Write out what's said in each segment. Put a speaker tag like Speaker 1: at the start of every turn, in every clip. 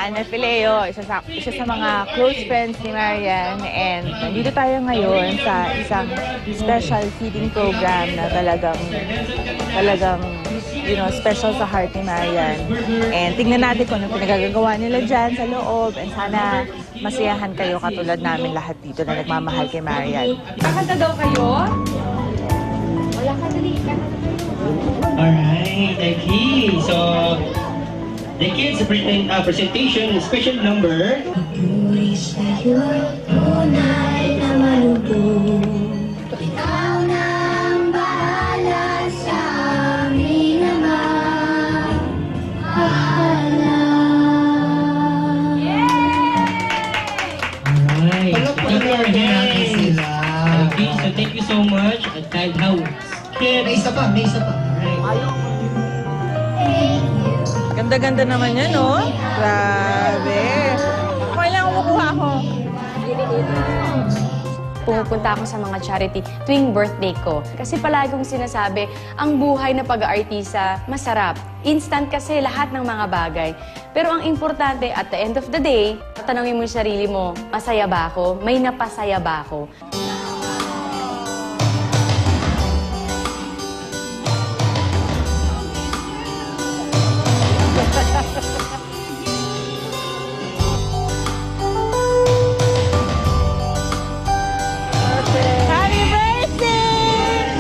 Speaker 1: Ana Fileo, isa sa mga close friends ni Marian. And nandito tayo ngayon sa isang special feeding program na talagang special sa heart ni Marian. And tingnan natin kung anong pinagagawa nila dyan sa loob. And sana masiyahan kayo katulad namin lahat dito na nagmamahal kay Marian.
Speaker 2: Kakanta daw kayo? Wala ka dali.
Speaker 3: Alright, okay. So, the kids' presentation, special number.
Speaker 4: Patuloy sa'yo, tunay na malubog. Ikaw na ang bahala sa aming ama.
Speaker 3: Alright. So, thank you for having sila. Okay, so thank you so much. At kahit how
Speaker 5: May isa pa. Alright.
Speaker 1: Ganda-ganda naman yan, no? Grabe. Kailangan makuha ako.
Speaker 2: Pumupunta ako sa mga charity tuwing birthday ko. Kasi palagi kong sinasabi, ang buhay na pag-aartista, masarap. Instant kasi lahat ng mga bagay. Pero ang importante, at the end of the day, tatanungin mo yung sarili mo, masaya ba ako? May napasaya ba ako?
Speaker 1: Happy birthday!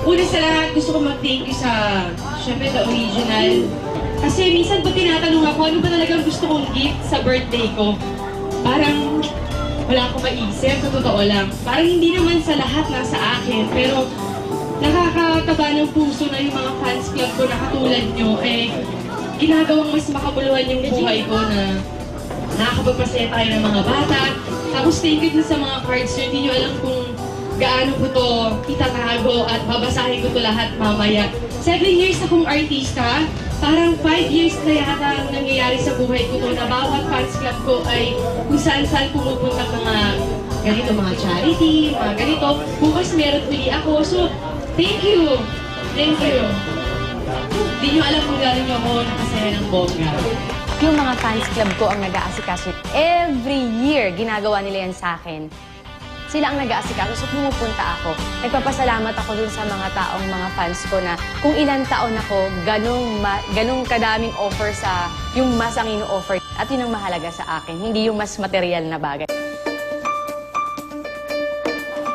Speaker 6: Una sa lahat, gusto ko mag-thank you sa, syempre, the original. Kasi minsan pag tinatanong ako, ano ba talagang gusto kong gift sa birthday ko? Parang wala akong maisip, sa totoo lang. Parang hindi naman sa lahat nasa akin, pero nakakataba ng puso na yung mga fans club ko na katulad nyo, ginagawang mas makabuluhan yung buhay ko na nakakapagpasaya tayo ng mga bata. Tapos thank you din sa mga cards nyo. Hindi nyo alam kung gaano ko to itatago at babasahin ko to lahat mamaya. 7 years akong artista. Parang 5 years na yata ang nangyayari sa buhay ko to na bawat fans club ko ay kung saan-saan pumupunta mga ganito, mga charity, mga ganito. Bukas meron uli ako. So, thank you. Thank you. Hindi nyo alam kung gano'n nyo ako nakasaya ng bongga.
Speaker 2: Yung mga fans club ko ang nag-aasikaso. Every year, ginagawa nila yan sa akin. Sila ang nag-aasikaso, so pumupunta ako. Nagpapasalamat ako dun sa mga taong, mga fans ko na kung ilang taon ako, ganong kadaming offer sa yung mas ang ino-offer. At yun ang mahalaga sa akin, hindi yung mas material na bagay.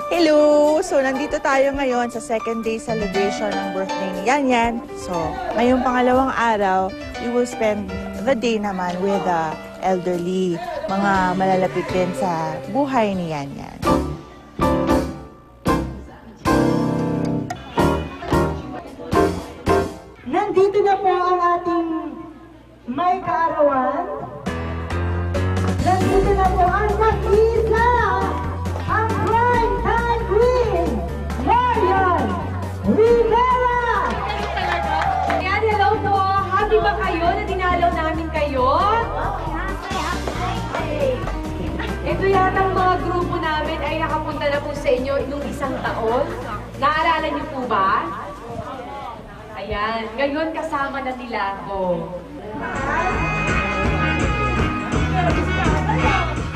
Speaker 1: Hello! So, nandito tayo ngayon sa second day celebration ng birthday ni Yan Yan. So, ngayong pangalawang araw, we will spend the day naman with the elderly, mga malalapit din sa buhay ni Yan Yan.
Speaker 7: Nandito na po ang ating may kaarawan. Nandito na po ang mag-isa, ang prime time queen, Marian Rivera!
Speaker 2: Yan, hello po! Happy ba kayo na dinalaw namin kayo? Ito yata ang mga grupo namin ay nakapunta na po sa inyo nung isang taon. Naaalala niyo po ba? Ayan, ngayon kasama na nila ako.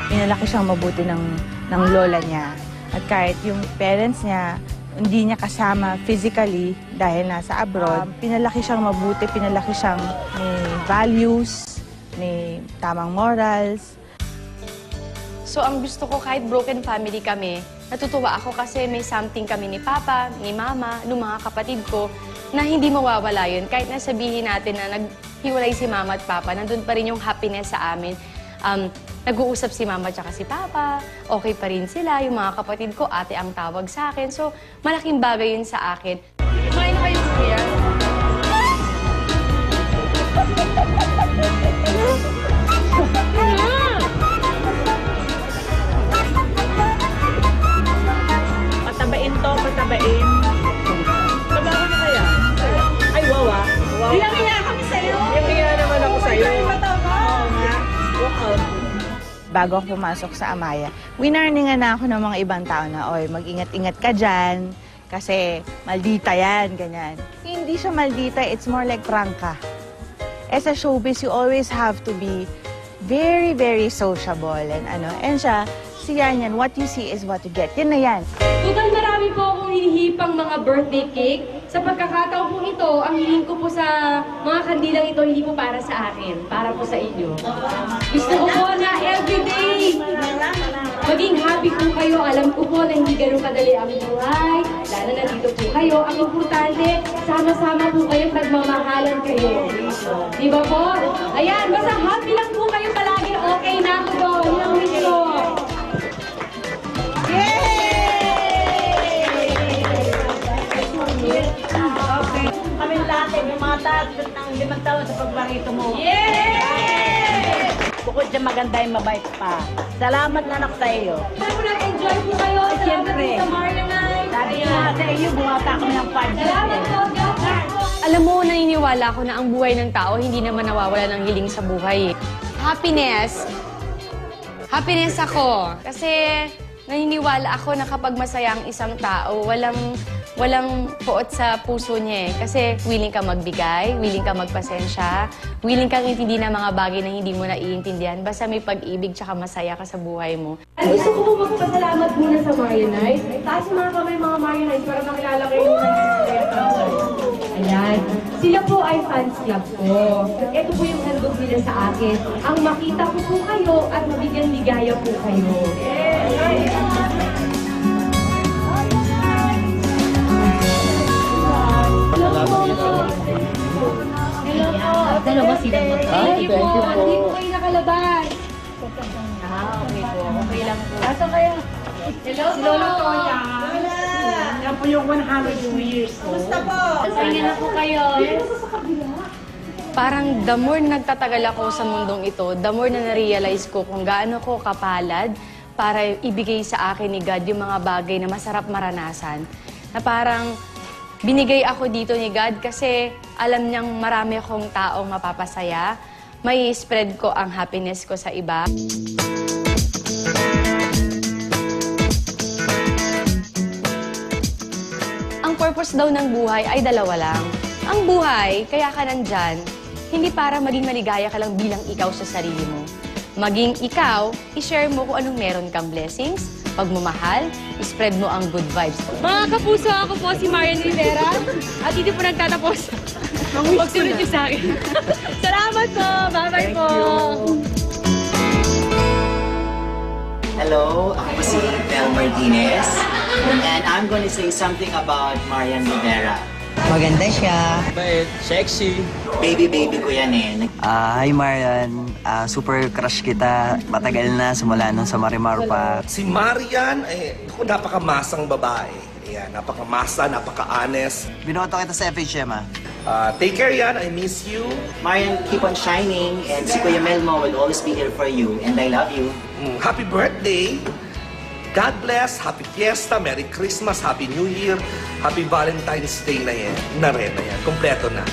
Speaker 1: Pinalaki siyang mabuti ng lola niya. At kahit yung parents niya, hindi niya kasama physically dahil nasa abroad, pinalaki siyang mabuti, pinalaki siyang may values, may tamang morals.
Speaker 2: So ang gusto ko kahit broken family kami, natutuwa ako kasi may something kami ni Papa, ni Mama, ng mga kapatid ko na hindi mawawala yun. Kahit na sabihin natin na naghiwalay si Mama at Papa, nandun pa rin yung happiness sa amin. Nag-uusap si Mama at si Papa, okay pa rin sila. Yung mga kapatid ko, ate ang tawag sa akin. So malaking bagay yun sa akin. Kumain na kayo kuya?
Speaker 1: Patabain to, patabain. Trabaho na kaya? Ay, wawa. Wow.
Speaker 7: Ilang-iya kami sa'yo!
Speaker 1: Ilang naman ako sa'yo.
Speaker 7: Ay, mataba!
Speaker 1: Walk out. Bago ako pumasok sa Amaya, winarningan na ako ng mga ibang tao na, oy, mag-ingat-ingat ka dyan. Kasi maldita yan, ganyan. Hindi siya maldita, it's more like prangka. as a showbiz, you always have to be very, very sociable and siya, si Yan, what you see is what you get. Yun na yan.
Speaker 6: Total marami po akong hinihipang mga birthday cake. Sa pagkakataon po ito, ang hiling ko po sa mga kandilang ito, hindi po para sa akin, para po sa inyo. Gusto ko po na everyday, maging happy po kayo. Alam ko po na hindi ganun kadali ang buhay, lalo na dito po kayo. Ang importante, sama-sama po kayo, nagmamahalan kayo. Di ba po? Ayan, basta happy lang po kayo palagi. Okay na ako po. Yun ang wish ko.
Speaker 7: Kami dati, bumata ng 5 taon sa pagbarito mo.
Speaker 6: Yay!
Speaker 7: Bukod sa maganda yung mabait pa. Salamat na anak sa iyo.
Speaker 6: Sana nag-enjoy po kayo. Salamat
Speaker 7: Siyempre.
Speaker 6: po sa Mario Night.
Speaker 7: Sabi ko nga sa iyo, bumata kami ng 5
Speaker 6: Salamat po. God bless po.
Speaker 2: Alam mo, naniniwala ako na ang buhay ng tao hindi naman nawawala ng hiling sa buhay. Happiness. Happiness ako. Kasi naniniwala ako na kapag masaya ang isang tao, walang puot sa puso niya eh. Kasi willing ka magbigay, willing ka magpasensya, willing kang intindi ng mga bagay na hindi mo naiintindihan. Basta may pag-ibig tsaka masaya ka sa buhay mo.
Speaker 6: At gusto ko po magpasalamat muna sa Mario Night. Taas mga kamay mga Mario Night para makilala kayo ng Ayan. Sila po ay fans club ko. Ito po yung handog nila sa akin. Ang makita ko po kayo at mabigyan ligaya po kayo. Hello po. Hello po.
Speaker 7: Dalawa sila mo.
Speaker 6: Thank you po. Hindi po kayo nakalabas.
Speaker 7: Okay lang po. Asa kayo?
Speaker 6: Hello po.
Speaker 7: Lola Toya. Yan po yung 102 years. Kumusta po?
Speaker 6: Sige na po kayo.
Speaker 2: Parang the more na nagtatagal ako sa mundong ito, the more na na-realize ko kung gaano ko kapalad para ibigay sa akin ni God yung mga bagay na masarap maranasan. Na parang binigay ako dito ni God kasi alam niyang marami akong taong mapapasaya. May spread ko ang happiness ko sa iba. Ang purpose daw ng buhay ay dalawa lang. Ang buhay, kaya ka nandyan, hindi para maging maligaya ka lang bilang ikaw sa sarili mo. Maging ikaw, i-share mo kung anong meron kang blessings, pagmamahal, i-spread mo ang good vibes.
Speaker 6: Mga kapuso, ako po si Marian Rivera at dito po nagtatapos. Pagsunod niyo sa akin. Salamat po! Bye-bye po!
Speaker 8: Hello, ako po si Bel Martinez, and I'm going to say something about Marian Rivera.
Speaker 9: Maganda siya.
Speaker 3: Bait, sexy.
Speaker 8: Baby ko yan eh.
Speaker 9: Hi Marian, super crush kita. Matagal na, simula nung sa Marimar pa.
Speaker 10: Si Marian, napakamasang babae. Ayan, napakamasa, napaka-honest.
Speaker 9: Binoto kita sa FHM
Speaker 10: Take care yan, I miss you.
Speaker 8: Marian, keep on shining, and si Kuya Melmo will always be here for you, and I love you.
Speaker 10: Happy birthday! God bless, happy fiesta, Merry Christmas, Happy New Year, Happy Valentine's Day na yan. Na rin na yan, kompleto na.